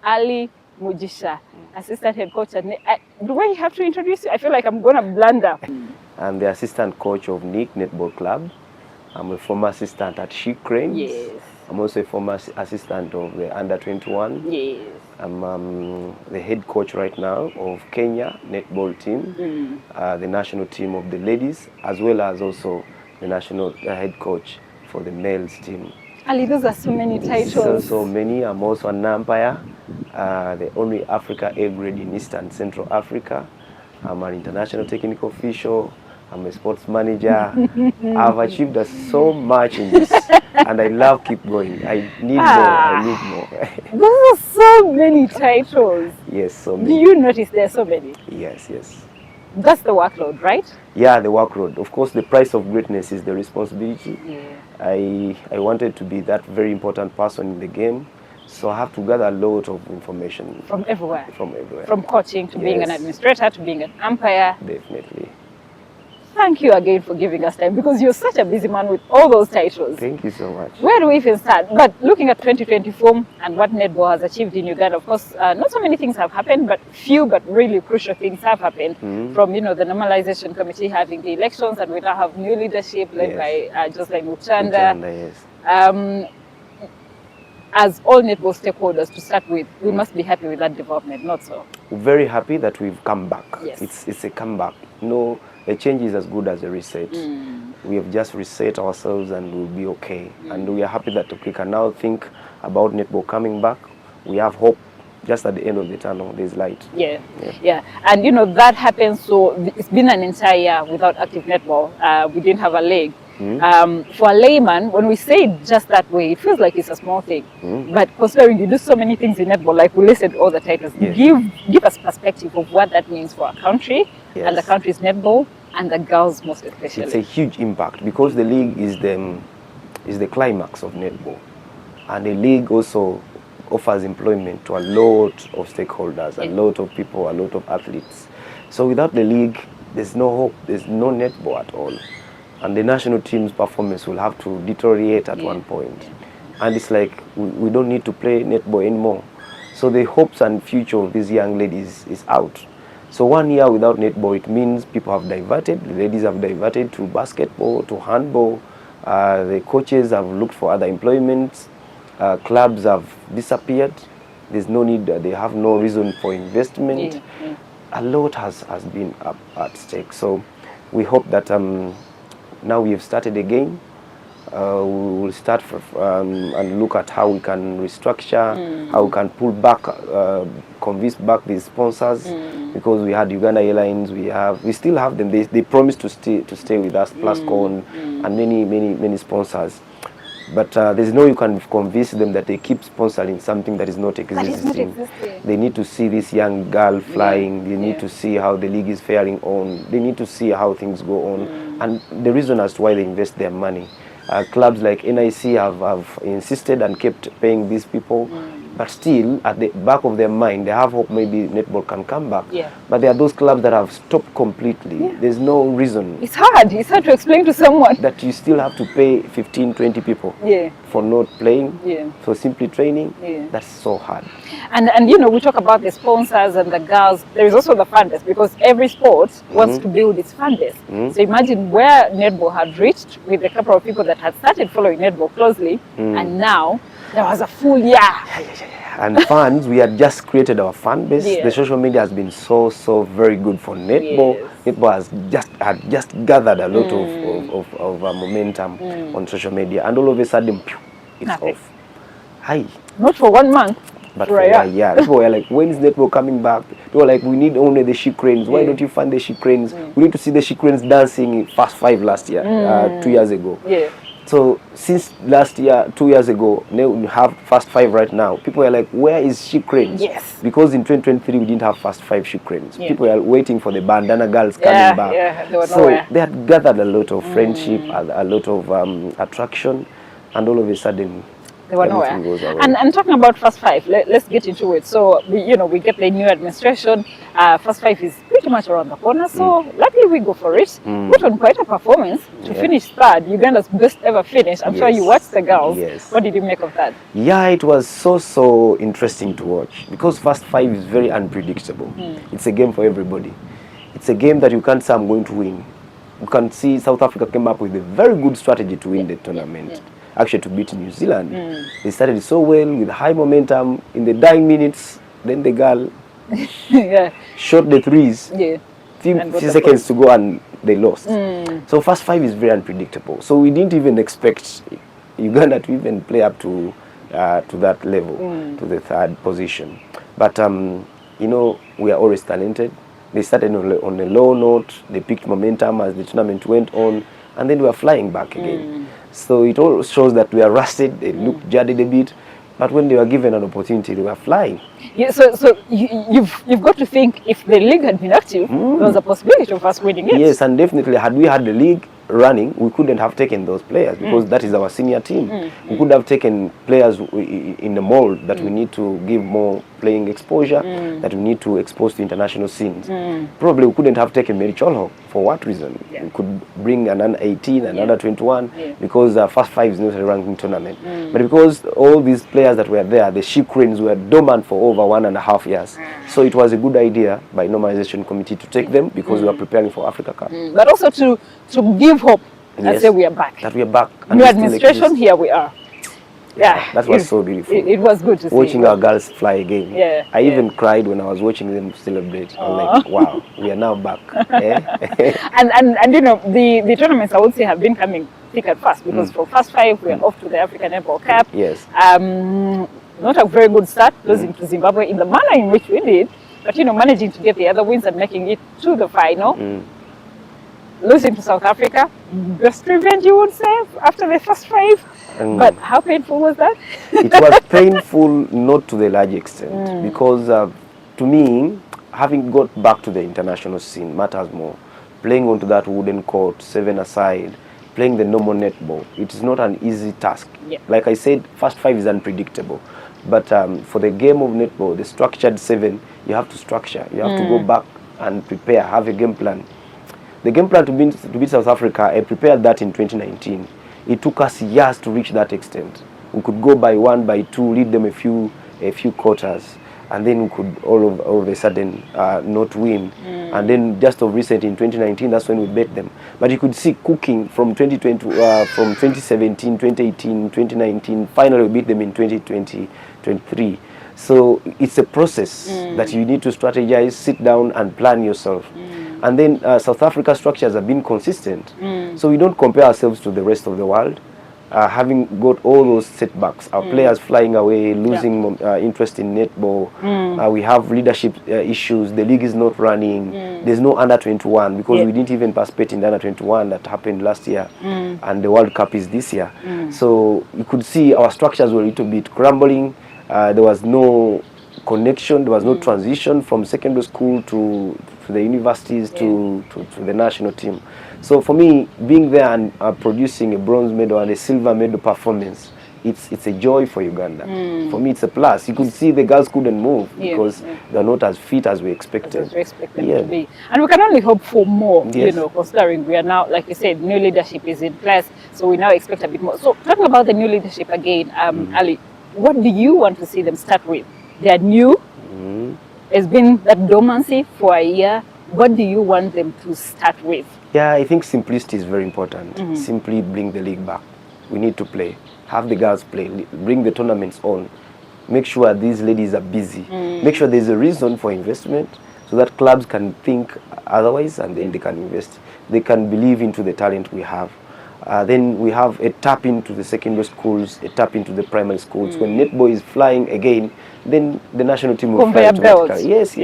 Ali Mugisha, assistant head coach. Do I have to introduce you? I feel like I'm going to blunder. I'm the assistant coach of Nick Netball Club. I'm a former assistant at She Cranes. Yes. I'm also a former assistant of the Under 21. Yes. I'm the head coach right now of Kenya Netball team, the national team of the ladies, as well as also the national head coach for the males team. Ali, those are so many titles. So many. I'm also an umpire, the only Africa A grade in Eastern Central Africa. I'm an international technical official. I'm a sports manager. I've achieved so much in this, and I love keep going. I need more. I need more. Those are so many titles. Yes, so many. Do you notice there are so many? Yes, yes. That's the workload, right? Yeah, the workload. Of course, the price of greatness is the responsibility. Yeah. I wanted to be that very important person in the game, so I have to gather a lot of information. From everywhere? From everywhere. From coaching to being an administrator to being an umpire. Definitely. Thank you again for giving us time, because you're such a busy man with all those titles. Thank you so much. Where do we even start? But looking at 2024 and what netball has achieved in Uganda, of course, not so many things have happened, but few but really crucial things have happened. From, the normalization committee having the elections, and we now have new leadership led by Jocelyn Uchanda. Yes. As all netball stakeholders, to start with, we must be happy with that development, not so? We're very happy that we've come back. Yes. It's a comeback. No, a change is as good as a reset. We have just reset ourselves and we'll be okay. And we are happy that we can now think about netball coming back. We have hope. Just at the end of the tunnel, there's light. Yeah. And that happens, so it's been an entire year without active netball. We didn't have a league. For a layman, when we say it just that way, it feels like it's a small thing. But considering you do so many things in netball, like we listed all the titles, give us perspective of what that means for our country and the country's netball and the girls most especially. It's a huge impact, because the league is the climax of netball, and the league also offers employment to a lot of stakeholders, a lot of people, a lot of athletes. So without the league, there's no hope, there's no netball at all. And the national team's performance will have to deteriorate at one point. And it's like, we don't need to play netball anymore. So the hopes and future of these young ladies is out. So 1 year without netball, it means people have diverted, the ladies have diverted to basketball, to handball, the coaches have looked for other employments, clubs have disappeared, there's no need, they have no reason for investment. A lot has been up at stake. So we hope that now we have started again. We will start and look at how we can restructure, how we can pull back, convince back these sponsors, because we had Uganda Airlines, we still have them. They promised to stay with us, Plascon, and many sponsors. But there's no you can convince them that they keep sponsoring something that is not existing. They need to see this young girl flying. They need to see how the league is faring on. They need to see how things go on, and the reason as to why they invest their money. Clubs like NIC have insisted and kept paying these people, but still at the back of their mind they have hope maybe netball can come back. But there are those clubs that have stopped completely. There's no reason. It's hard to explain to someone that you still have to pay 15-20 people for not playing, for simply training. That's so hard. And we talk about the sponsors and the girls. There is also the fan base, because every sport wants to build its fan base. So imagine where netball had reached with a couple of people that had started following netball closely, and now there was a full year. And fans, we had just created our fan base. The social media has been so very good for netball. Netball has just gathered a lot of momentum on social media, and all of a sudden, it's off. Hi. Not for 1 month. But for 1 year. People were like, when is netball coming back? They were like, we need only the She Cranes. Why don't you fund the She Cranes? We need to see the She Cranes dancing Fast 5 last year, 2 years ago. So since last year, 2 years ago, we have Fast 5 right now. People were like, where is She Cranes? Because in 2023 we didn't have Fast 5 She Cranes. People were waiting for the bandana girls coming back. So they had gathered a lot of friendship, a lot of attraction, and all of a sudden They were nowhere. Everything goes away. And talking about First Five, let's get into it. So we get the new administration. First Five is pretty much around the corner. So luckily we go for it. Put on quite a performance to finish third. Uganda's best ever finish. I'm sure you watched the girls. Yes. What did you make of that? Yeah, it was so interesting to watch because First Five is very unpredictable. It's a game for everybody. It's a game that you can't say I'm going to win. You can see South Africa came up with a very good strategy to win the tournament. Actually, to beat New Zealand. They started so well with high momentum. In the dying minutes, then the girl shot the threes. Few seconds to go and they lost. So First Five is very unpredictable. So we didn't even expect Uganda to even play up to that level, to the third position. But you know, we are always talented. They started on a low note. They picked momentum as the tournament went on, and then we are flying back again. So it all shows that we are rusted. They looked jaded a bit, but when they were given an opportunity, they were flying. Yeah. So you've got to think if the league had been active, there was a possibility of us winning it. Yes, and definitely had we had the league running, we couldn't have taken those players because that is our senior team. We could have taken players in the mold that we need to give more playing exposure, that we need to expose to international scenes. Probably we couldn't have taken Mary Cholho. For what reason? We could bring an under 18, another 21, because First Five is not a ranking tournament. But because all these players that were there, the She Cranes were dormant for over 1.5 years. So it was a good idea by normalization committee to take them because we were preparing for Africa Cup. But also to give hope and say we are back. That we are back. New administration, here we are. Yeah, that was so beautiful. It was good to see. Watching our girls fly again. Yeah, I even cried when I was watching them celebrate. I was like, wow, we are now back. And you know, the tournaments I would say have been coming thick and fast because for First Five we are off to the African Netball Cup. Yes. Not a very good start, losing to Zimbabwe in the manner in which we did, but you know, managing to get the other wins and making it to the final. Losing to South Africa, best revenge you would say after the First Five. But how painful was that? It was painful, not to the large extent, because to me, having got back to the international scene matters more. Playing onto that wooden court, 7 aside, playing the normal netball, it is not an easy task. Like I said, First Five is unpredictable. But for the game of netball, the structured 7, you have to structure. You have to go back and prepare, have a game plan. The game plan to beat South Africa, I prepared that in 2019. It took us years to reach that extent. We could go by 1, by 2, lead them a few quarters, and then we could all of a sudden not win. And then just of recent in 2019, that's when we beat them. But you could see cooking from 2020, from 2017, 2018, 2019. Finally, we beat them in 2020, 2023. So it's a process that you need to strategize, sit down, and plan yourself. And then South Africa structures have been consistent. So we don't compare ourselves to the rest of the world. Having got all those setbacks, our players flying away, losing interest in netball. We have leadership issues. The league is not running. There's no under 21 because we didn't even participate in the under 21 that happened last year. And the World Cup is this year. So you could see our structures were a little bit crumbling. There was no connection. There was no transition from secondary school to the universities to the national team. So for me, being there and producing a bronze medal and a silver medal performance, it's a joy for Uganda. For me, it's a plus. You could see the girls couldn't move because they're not as fit as we expected. As we expected to be. And we can only hope for more, you know, considering we are now, like you said, new leadership is in place. So we now expect a bit more. So talking about the new leadership again, Ali, what do you want to see them start with? They are new. It's been that dormancy for a year. What do you want them to start with? Yeah, I think simplicity is very important. Simply bring the league back. We need to play. Have the girls play. Bring the tournaments on. Make sure these ladies are busy. Make sure there's a reason for investment so that clubs can think otherwise and then they can invest. They can believe into the talent we have. Then we have a tap into the secondary schools, a tap into the primary schools. When netball is flying again, then the national team will fly automatically. Yes.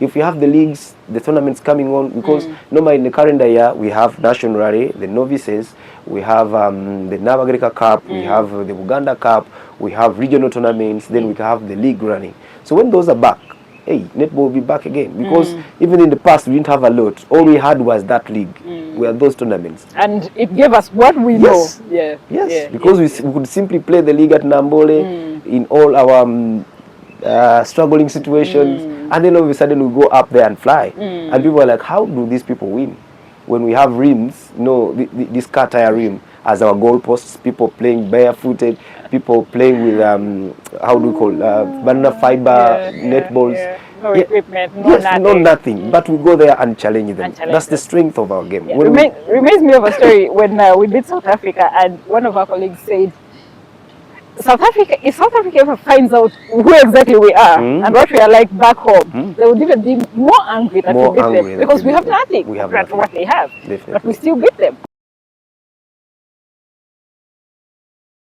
If we have the leagues, the tournaments coming on, because normally in the calendar year, we have National Rally, the novices, we have the Navagrika Cup, we have the Uganda Cup, we have regional tournaments, then we have the league running. So when those are back, hey, netball will be back again. Because even in the past, we didn't have a lot. All we had was that league, were those tournaments. And it gave us what we Yes. know. Yeah. Yes, Yeah. because we could simply play the league at Nambole in all our struggling situations, and then all of a sudden we go up there and fly. And people are like, how do these people win? When we have rims, this car tire rim as our goalposts, people playing barefooted, people playing with, how do we call, banana fiber netballs. Yeah. No equipment, no Yes, nothing. no nothing. But we go there and challenge them. That's the strength of our game. Yeah. When Reminds me of a story when we beat South Africa, and one of our colleagues said, if South Africa ever finds out who exactly we are and what we are like back home, they would even be more angry that we beat them, because we have nothing compared to what they have. Definitely. But we still beat them.